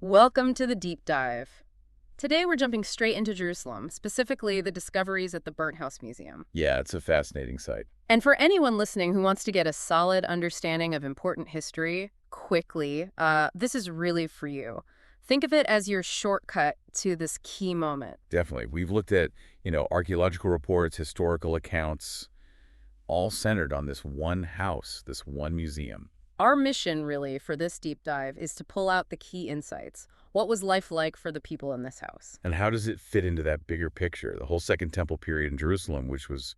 Welcome to the deep dive. Today we're jumping straight into Jerusalem, specifically the discoveries at the Burnt House Museum. Yeah, it's a fascinating site. And for anyone listening who wants to get a solid understanding of important history quickly, this is really for you. Think of it as your shortcut to this key moment. Definitely. We've looked at, archaeological reports, historical accounts, all centered on this one house, this one museum. Our mission, really, for this deep dive is to pull out the key insights. What was life like for the people in this house? And how does it fit into that bigger picture, the whole Second Temple period in Jerusalem, which was,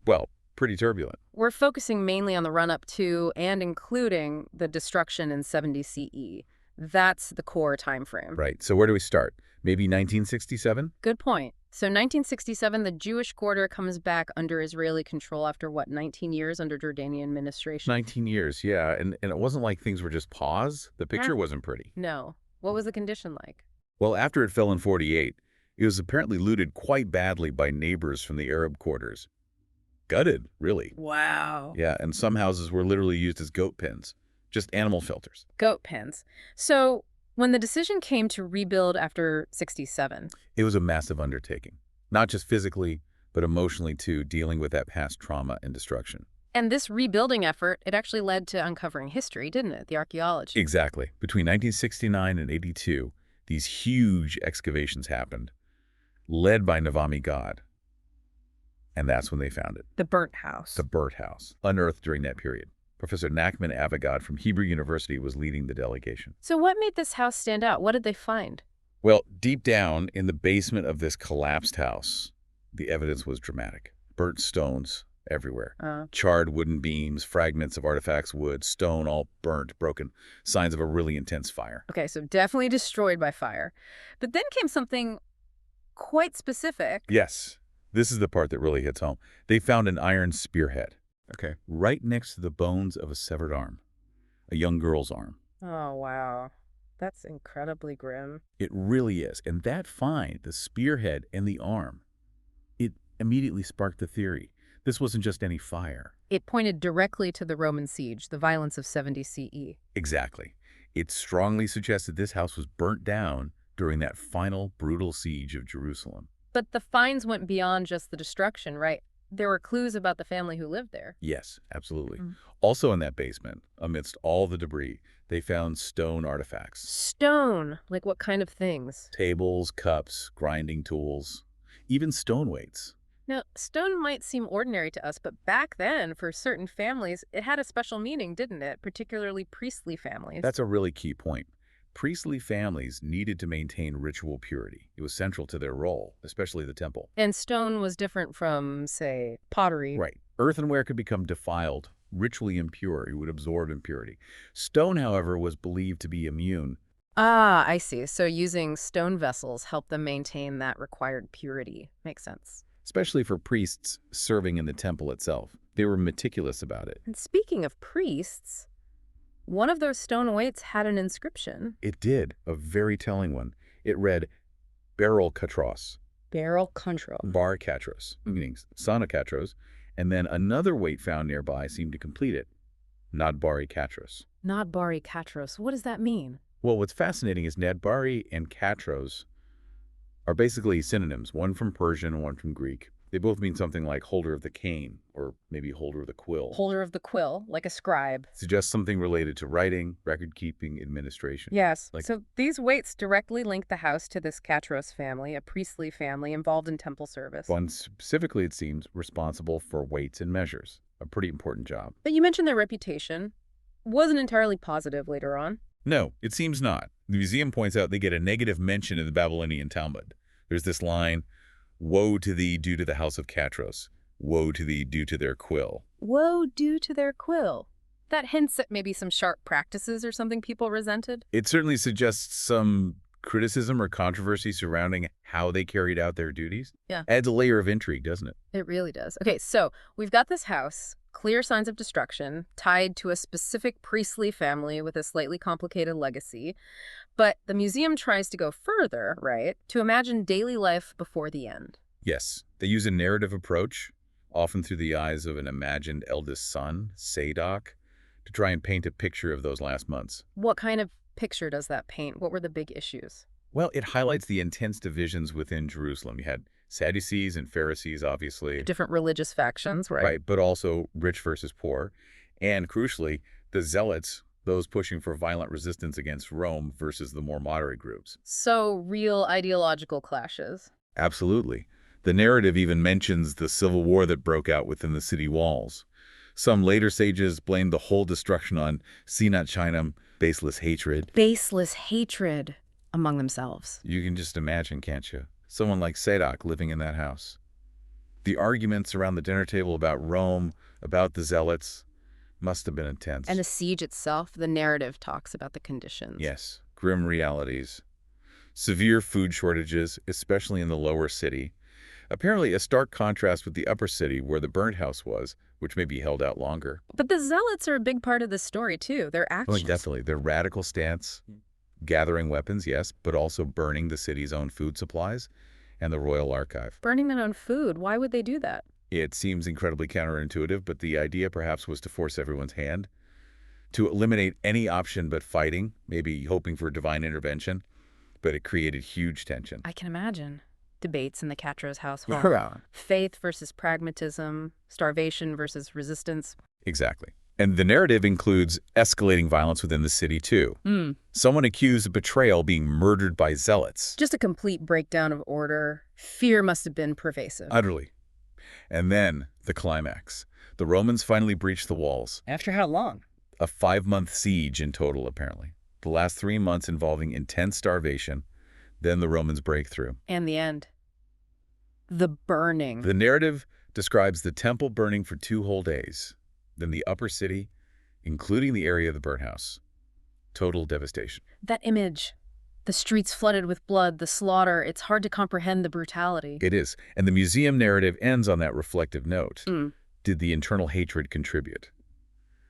well, pretty turbulent. We're focusing mainly on the run-up to and including the destruction in 70 CE. That's the core time frame. Right. So where do we start? Maybe 1967? Good point. So 1967, the Jewish quarter comes back under Israeli control after, 19 years under Jordanian administration? 19 years, yeah. And it wasn't like things were just paused. The picture Huh? wasn't pretty. No. What was the condition like? Well, after it fell in 48, it was apparently looted quite badly by neighbors from the Arab quarters. Gutted, really. Wow. Yeah, and some houses were literally used as goat pens, just animal shelters. Goat pens. So when the decision came to rebuild after 67, It was a massive undertaking, not just physically, but emotionally too, dealing with that past trauma and destruction. and this rebuilding effort, it actually led to uncovering history, didn't it? The archaeology. Exactly. Between 1969 and 82, these huge excavations happened, led by Navami God. And that's when they found it, The burnt house. the Burt House, unearthed during that period. Professor Nachman Avigad from Hebrew University was leading the delegation. So what made this house stand out? What did they find? Well, deep down in the basement of this collapsed house, the evidence was dramatic. Burnt stones everywhere. Charred wooden beams, fragments of artifacts, wood, stone, all burnt, broken. Signs of a really intense fire. Okay, so definitely destroyed by fire. But then came something quite specific. Yes, this is the part that really hits home. They found an iron spearhead. Okay. Right next to the bones of a severed arm. A young girl's arm. Oh, wow. That's incredibly grim. It really is. And that find, the spearhead and the arm, it immediately sparked the theory. This wasn't just any fire. It pointed directly to the Roman siege, the violence of 70 CE. Exactly. It strongly suggested this house was burnt down during that final brutal siege of Jerusalem. But the finds went beyond just the destruction, right? There were clues about the family who lived there. Yes, absolutely. Mm. Also in that basement, amidst all the debris, they found stone artifacts. Stone. Like what kind of things? Tables, cups, grinding tools, even stone weights. Now, stone might seem ordinary to us, but back then, for certain families, it had a special meaning, didn't it? Particularly priestly families. That's a really key point. Priestly families needed to maintain ritual purity. It was central to their role, especially the temple. And stone was different from, say, pottery. Right. Earthenware could become defiled, ritually impure. It would absorb impurity. Stone, however, was believed to be immune. Ah, I see. So using stone vessels helped them maintain that required purity. Makes sense. Especially for priests serving in the temple itself. They were meticulous about it. And speaking of priests, one of those stone weights had an inscription. It did, a very telling one. It read, Beryl Katros, Beryl Control. Bar Katros, meaning son of Katros, and then another weight found nearby seemed to complete it, Nadbari Katros. Not Bari Katros. What does that mean? Well, what's fascinating is Nadbari and Katros are basically synonyms, one from Persian and one from Greek. They both mean something like holder of the cane, or maybe holder of the quill. Holder of the quill, like a scribe. Suggests something related to writing, record-keeping, administration. Yes. Like- So these weights directly link the house to this Katros family, a priestly family involved in temple service. One specifically, it seems, responsible for weights and measures. A pretty important job. But you mentioned their reputation wasn't entirely positive later on. No, it seems not. The museum points out they get a negative mention in the Babylonian Talmud. There's this line, woe to thee due to the house of Katros. Woe to thee due to their quill. Woe due to their quill. That hints at maybe some sharp practices or something people resented. It certainly suggests some criticism or controversy surrounding how they carried out their duties. Yeah. Adds a layer of intrigue, doesn't it? It really does. Okay, so we've got this house, clear signs of destruction, tied to a specific priestly family with a slightly complicated legacy. But the museum tries to go further, right, to imagine daily life before the end. Yes. They use a narrative approach, often through the eyes of an imagined eldest son, Sadok, to try and paint a picture of those last months. What kind of picture does that paint? What were the big issues? Well, it highlights the intense divisions within Jerusalem. You had Sadducees and Pharisees, obviously, Different religious factions, right? right, but also rich versus poor. And crucially, the Zealots, those pushing for violent resistance against Rome versus the more moderate groups. So real ideological clashes. Absolutely. The narrative even mentions the civil war that broke out within the city walls. Some later sages blamed the whole destruction on Sinat Chinam, baseless hatred. Baseless hatred among themselves. You can just imagine, can't you? Someone like Sadok living in that house. The arguments around the dinner table about Rome, about the Zealots, must have been intense. And the siege itself, the narrative talks about the conditions. Yes, grim realities. Severe food shortages, especially in the lower city. Apparently a stark contrast with the upper city where the burnt house was, which maybe held out longer. But the Zealots are a big part of the story, too. Their Oh, actions. definitely. Their radical stance, gathering weapons, yes, but also burning the city's own food supplies and the royal archive. Burning their own food. Why would they do that? It seems incredibly counterintuitive, but the idea perhaps was to force everyone's hand, to eliminate any option but fighting, maybe hoping for divine intervention, but it created huge tension. I can imagine. Debates in the Catro's household. Yeah. Faith versus pragmatism, starvation versus resistance. Exactly. And the narrative includes escalating violence within the city, too. Someone accused of betrayal being murdered by zealots. Just a complete breakdown of order. Fear must have been pervasive. Utterly. And then the climax. The Romans finally breached the walls. After how long? A 5-month siege in total, apparently. The last 3 months involving intense starvation. Then the Romans break through. And the end. The burning. The narrative describes the temple burning for 2 whole days. Then the upper city, including the area of the burnt house. Total devastation. That image. The streets flooded with blood, the slaughter. It's hard to comprehend the brutality. It is. And the museum narrative ends on that reflective note. Did the internal hatred contribute?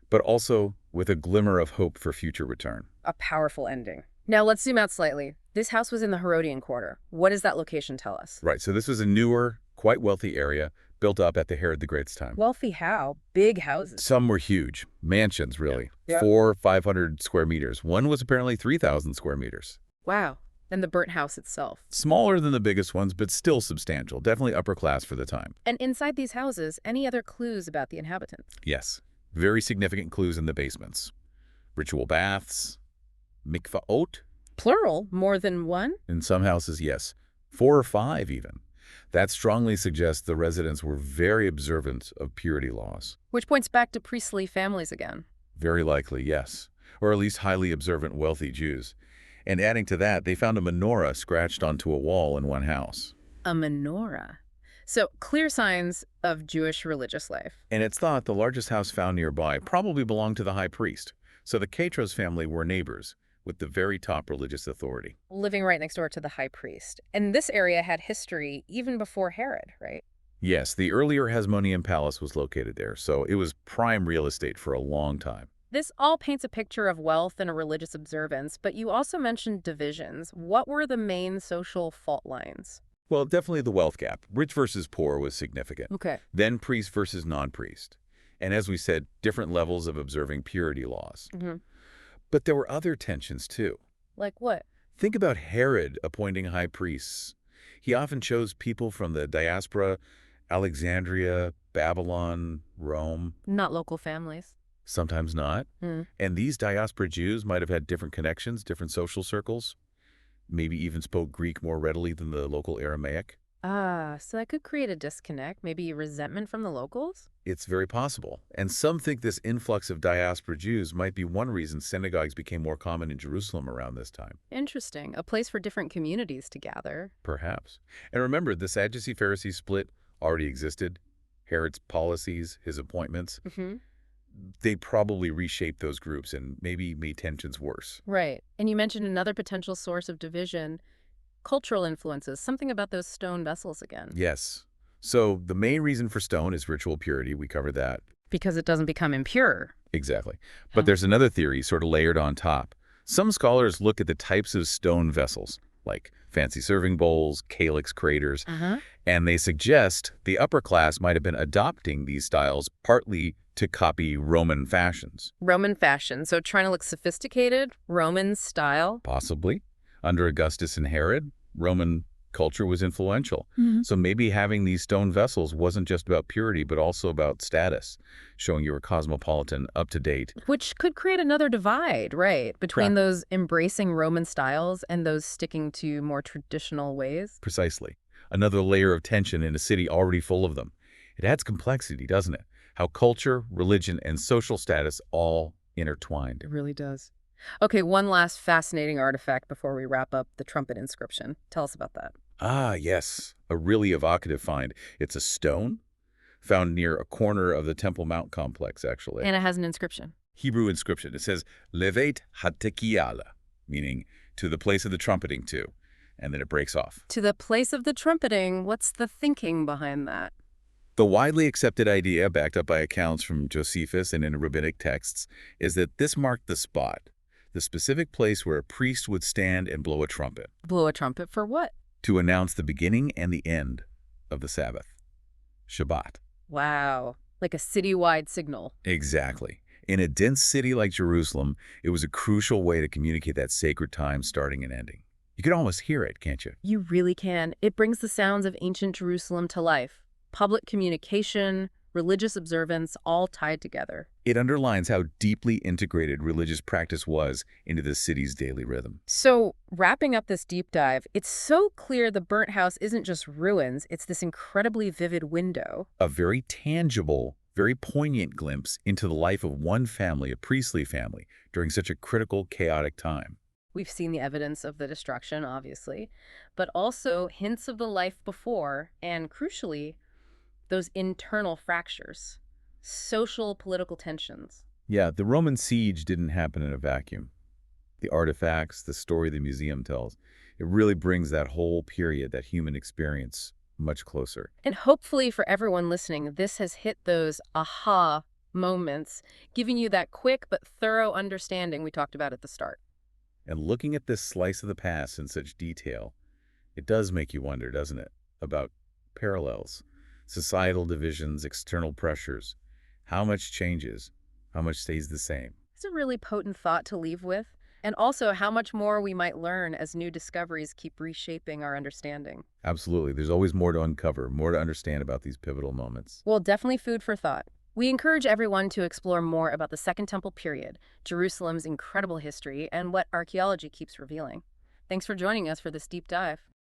But also with a glimmer of hope for future return. A powerful ending. Now let's zoom out slightly. This house was in the Herodian Quarter. What does that location tell us? Right, so this was a newer, quite wealthy area built up at the Herod the Great's time. Wealthy how? Big houses. Some were huge. Mansions, really. Yeah. 400-500 square meters. One was apparently 3,000 square meters. Wow. And the burnt house itself. Smaller than the biggest ones, but still substantial. Definitely upper class for the time. And inside these houses, any other clues about the inhabitants? Yes. Very significant clues in the basements. Ritual baths. Mikvaot. Plural? More than one? In some houses, yes. 4 or 5 even. That strongly suggests the residents were very observant of purity laws. Which points back to priestly families again. Very likely, yes. Or at least highly observant wealthy Jews. And adding to that, they found a menorah scratched onto a wall in one house. A menorah. So, clear signs of Jewish religious life. And it's thought the largest house found nearby probably belonged to the high priest. So the Kidron family were neighbors with the very top religious authority. Living right next door to the high priest. And this area had history even before Herod, right? Yes, the earlier Hasmonean palace was located there, so it was prime real estate for a long time. This all paints a picture of wealth and a religious observance, but you also mentioned divisions. What were the main social fault lines? Well, definitely the wealth gap. Rich versus poor was significant. Okay. Then priest versus non-priest. And as we said, different levels of observing purity laws. But there were other tensions, too. Like what? Think about Herod appointing high priests. He often chose people from the diaspora, Alexandria, Babylon, Rome. Not local families. Sometimes not. And these diaspora Jews might have had different connections, different social circles, maybe even spoke Greek more readily than the local Aramaic. Ah, so that could create a disconnect, maybe resentment from the locals? It's very possible. And some think this influx of diaspora Jews might be one reason synagogues became more common in Jerusalem around this time. Interesting. A place for different communities to gather. Perhaps. And remember, the Sadducee-Pharisee split already existed. Herod's policies, his appointments, they probably reshaped those groups and maybe made tensions worse. Right. And you mentioned another potential source of division, cultural influences, something about those stone vessels again. Yes. So the main reason for stone is ritual purity. We covered that. Because it doesn't become impure. Exactly. But there's another theory sort of layered on top. Some scholars look at the types of stone vessels, like fancy serving bowls, calyx craters, and they suggest the upper class might have been adopting these styles partly to copy Roman fashions. Roman fashion, so trying to look sophisticated, Roman style. Possibly. Under Augustus and Herod, Roman culture was influential. So maybe having these stone vessels wasn't just about purity, but also about status, showing you were cosmopolitan, up to date. Which could create another divide, right, between those embracing Roman styles and those sticking to more traditional ways. Precisely. Another layer of tension in a city already full of them. It adds complexity, doesn't it? How culture, religion, and social status all intertwined. It really does. Okay, one last fascinating artifact before we wrap up, the trumpet inscription. Tell us about that. Ah, yes. A really evocative find. It's a stone found near a corner of the Temple Mount complex, actually. And it has an inscription. Hebrew inscription. It says, Levet hatekiyala, meaning to the place of the trumpeting to. And then it breaks off. To the place of the trumpeting, what's the thinking behind that? The widely accepted idea, backed up by accounts from Josephus and in rabbinic texts, is that this marked the spot, the specific place where a priest would stand and blow a trumpet. Blow a trumpet for what? To announce the beginning and the end of the Sabbath. Shabbat. Wow, like a citywide signal. Exactly. In a dense city like Jerusalem, it was a crucial way to communicate that sacred time starting and ending. You can almost hear it, can't you? You really can. It brings the sounds of ancient Jerusalem to life. Public communication, religious observance, all tied together. It underlines how deeply integrated religious practice was into the city's daily rhythm. So, wrapping up this deep dive, it's so clear the burnt house isn't just ruins, it's this incredibly vivid window. A very tangible, very poignant glimpse into the life of one family, a priestly family, during such a critical, chaotic time. We've seen the evidence of the destruction, obviously, but also hints of the life before, and crucially, those internal fractures, social, political tensions. Yeah, the Roman siege didn't happen in a vacuum. The artifacts, the story the museum tells, it really brings that whole period, that human experience, much closer. And hopefully for everyone listening, this has hit those aha moments, giving you that quick but thorough understanding we talked about at the start. And looking at this slice of the past in such detail, it does make you wonder, doesn't it, about parallels, societal divisions, external pressures. How much changes? How much stays the same? It's a really potent thought to leave with, and also how much more we might learn as new discoveries keep reshaping our understanding. Absolutely. There's always more to uncover, more to understand about these pivotal moments. Well, definitely food for thought. We encourage everyone to explore more about the Second Temple period, Jerusalem's incredible history, and what archaeology keeps revealing. Thanks for joining us for this deep dive.